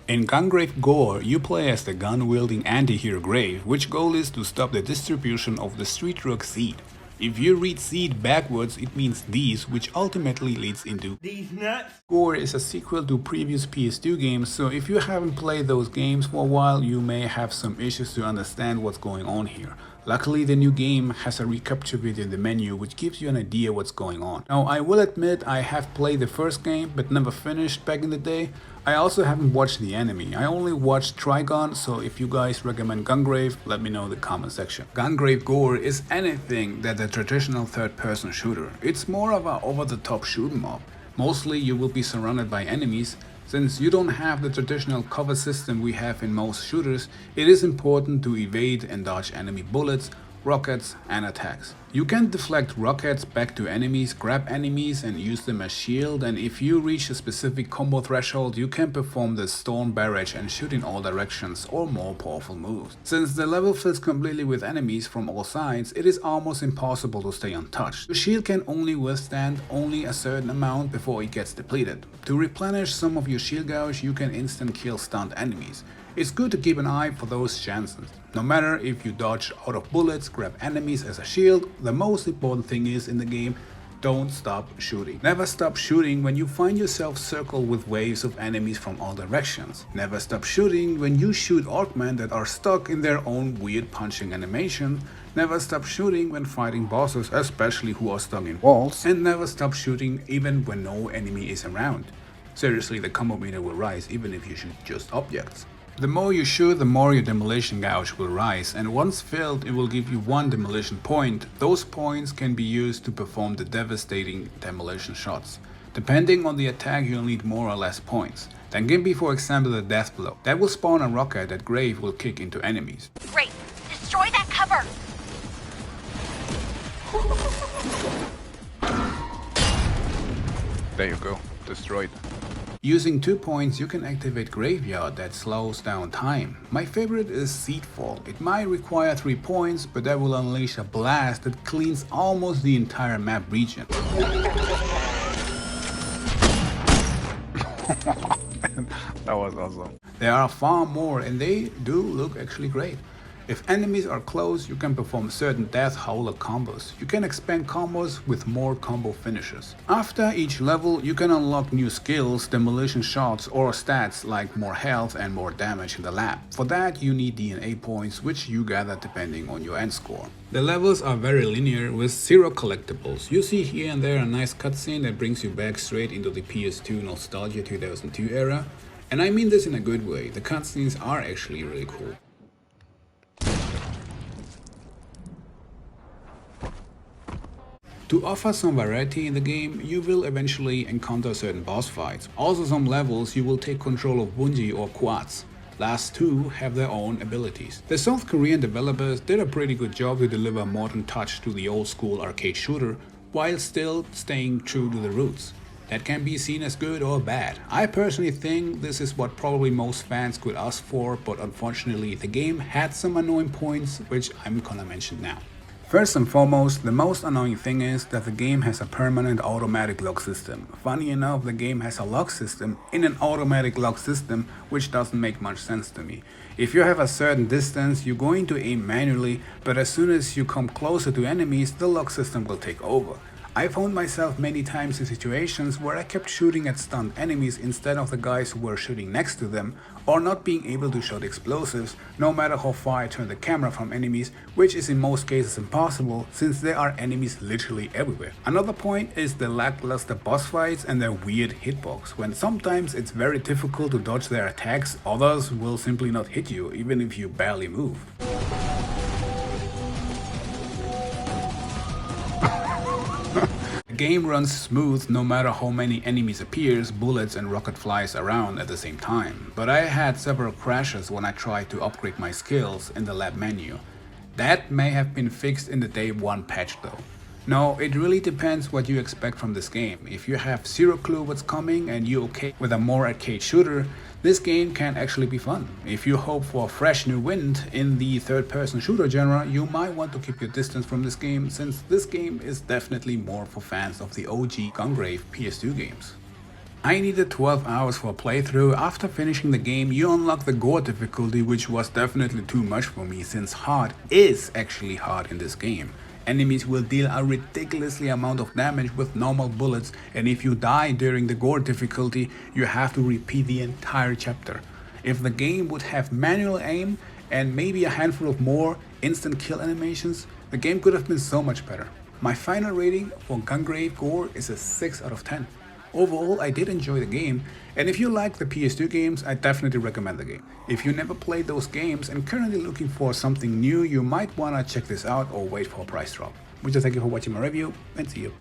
In Gungrave G.O.R.E, you play as the gun-wielding anti-hero Grave, which goal is to stop the distribution of the street drug seed. If you read seed backwards, it means these, which ultimately leads into these nuts. G.O.R.E is a sequel to previous PS2 games, so if you haven't played those games for a while, you may have some issues to understand what's going on here. Luckily, the new game has a recapture video in the menu which gives you an idea what's going on. Now, I will admit I have played the first game but never finished back in the day. I also haven't watched the anime, I only watched Trigon, so if you guys recommend Gungrave, let me know in the comment section. Gungrave G.O.R.E is anything that a traditional third-person shooter. It's more of a over-the-top shoot 'em up. Mostly you will be surrounded by enemies. Since you don't have the traditional cover system we have in most shooters, it is important to evade and dodge enemy bullets, rockets and attacks. You can deflect rockets back to enemies, grab enemies and use them as shield, and if you reach a specific combo threshold you can perform the storm barrage and shoot in all directions or more powerful moves. Since the level fills completely with enemies from all sides, it is almost impossible to stay untouched. The shield can only withstand only a certain amount before it gets depleted. To replenish some of your shield gauge you can instant kill stunned enemies. It's good to keep an eye for those chances. No matter if you dodge out of bullets, grab enemies as a shield, the most important thing is in the game, don't stop shooting. Never stop shooting when you find yourself circled with waves of enemies from all directions. Never stop shooting when you shoot Orcmen that are stuck in their own weird punching animation. Never stop shooting when fighting bosses, especially who are stuck in walls. And never stop shooting even when no enemy is around. Seriously, the combo meter will rise even if you shoot just objects. The more you shoot, the more your demolition gauge will rise, and once filled it will give you 1 demolition point. Those points can be used to perform the devastating demolition shots. Depending on the attack you'll need more or less points. Then can be for example the death blow. That will spawn a rocket that Grave will kick into enemies. Great! Destroy that cover! There you go, destroyed. Using 2 points you can activate Graveyard that slows down time. My favorite is Seedfall. It might require 3 points, but that will unleash a blast that cleans almost the entire map region. That was awesome. There are far more and they do look actually great. If enemies are close, you can perform certain death howler combos. You can expand combos with more combo finishes. After each level, you can unlock new skills, demolition shots or stats like more health and more damage in the lab. For that you need DNA points, which you gather depending on your end score. The levels are very linear with 0 collectibles. You see here and there a nice cutscene that brings you back straight into the PS2 nostalgia 2002 era. And I mean this in a good way, the cutscenes are actually really cool. To offer some variety in the game, you will eventually encounter certain boss fights. Also some levels you will take control of Bungie or Quads. Last two have their own abilities. The South Korean developers did a pretty good job to deliver a modern touch to the old school arcade shooter while still staying true to the roots. That can be seen as good or bad. I personally think this is what probably most fans could ask for, but unfortunately the game had some annoying points which I'm gonna mention now. First and foremost, the most annoying thing is that the game has a permanent automatic lock system. Funny enough, the game has a lock system in an automatic lock system, which doesn't make much sense to me. If you have a certain distance, you're going to aim manually, but as soon as you come closer to enemies, the lock system will take over. I found myself many times in situations where I kept shooting at stunned enemies instead of the guys who were shooting next to them, or not being able to shoot explosives no matter how far I turn the camera from enemies, which is in most cases impossible since there are enemies literally everywhere. Another point is the lackluster boss fights and their weird hitbox, when sometimes it's very difficult to dodge their attacks, others will simply not hit you even if you barely move. The game runs smooth no matter how many enemies appears, bullets and rocket flies around at the same time. But I had several crashes when I tried to upgrade my skills in the lab menu. That may have been fixed in the day 1 patch though. No, it really depends what you expect from this game. If you have zero clue what's coming and you're okay with a more arcade shooter, this game can actually be fun. If you hope for a fresh new wind in the third-person shooter genre, you might want to keep your distance from this game, since this game is definitely more for fans of the OG Gungrave PS2 games. I needed 12 hours for a playthrough. After finishing the game, you unlock the Gore difficulty, which was definitely too much for me since hard is actually hard in this game. Enemies will deal a ridiculously amount of damage with normal bullets, and if you die during the Gore difficulty, you have to repeat the entire chapter. If the game would have manual aim and maybe a handful of more instant kill animations, the game could have been so much better. My final rating for Gungrave G.O.R.E is a 6 out of 10. Overall, I did enjoy the game, and if you like the PS2 games, I definitely recommend the game. If you never played those games and currently looking for something new, you might wanna check this out or wait for a price drop. Thank you for watching my review, and see you.